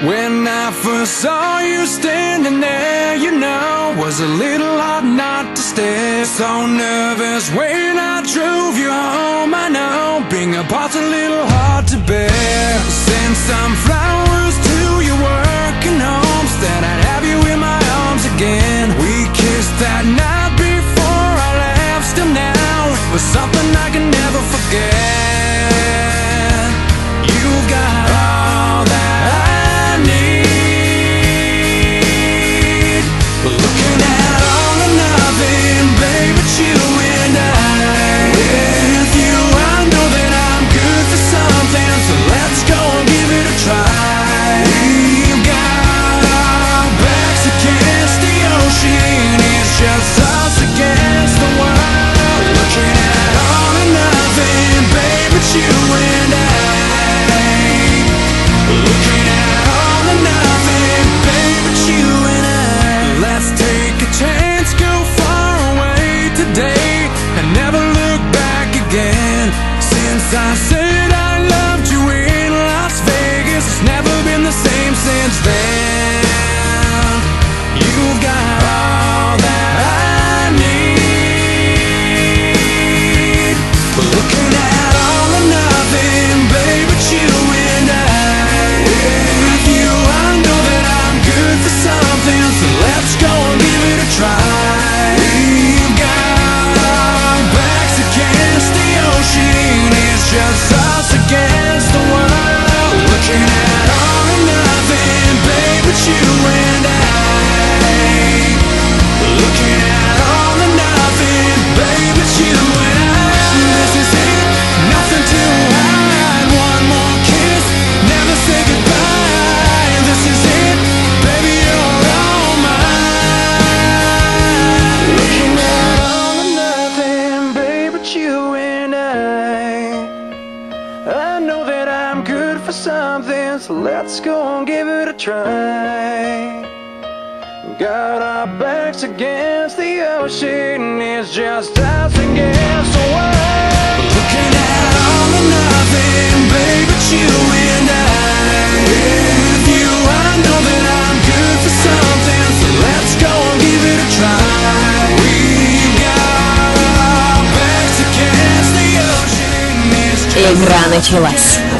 When I first saw you standing there, you know, was a little hard not to stare. So nervous when I drove you home, I know, being apart's a little hard to bear. Send some flowers to your working home, said I'd have you in my arms again. We kissed that night before I left, still now, it was something I can never forget. You got all that I need. We're looking at all or nothing, babe, it's you and I. With you I know that I'm good for something, so let's go and give it a try. We've got our backs against the ocean, it's just us against the world. Looking at all or nothing, babe, it's you and I. Looking at all or nothing, babe, it's you and I. Let's take a chance, go far away today, and never look back again. Since I said I loved you in Las Vegas, it's never been the same since then. You've got all that I need. We're looking at all or nothing, babe, it's you and I. With you I know that I'm good for something, so let's go and give it a try. We've got our backs against the ocean, it's just us against the world. Looking at all or nothing, babe, it's you and I. Looking at all or nothing, babe, it's you and I. This is it, nothing to hide. One more kiss, never say goodbye. This is it, baby, you're all mine. Looking at all or nothing, babe, it's you and I know that I'm good for something, so let's go and give it a try. Got our backs against the ocean, it's just us against the world. Looking at all or nothing, babe, it's you and I. With you I know that I'm good for something, so let's go and give it a try. We've got our backs against the ocean, it's just Игра началась.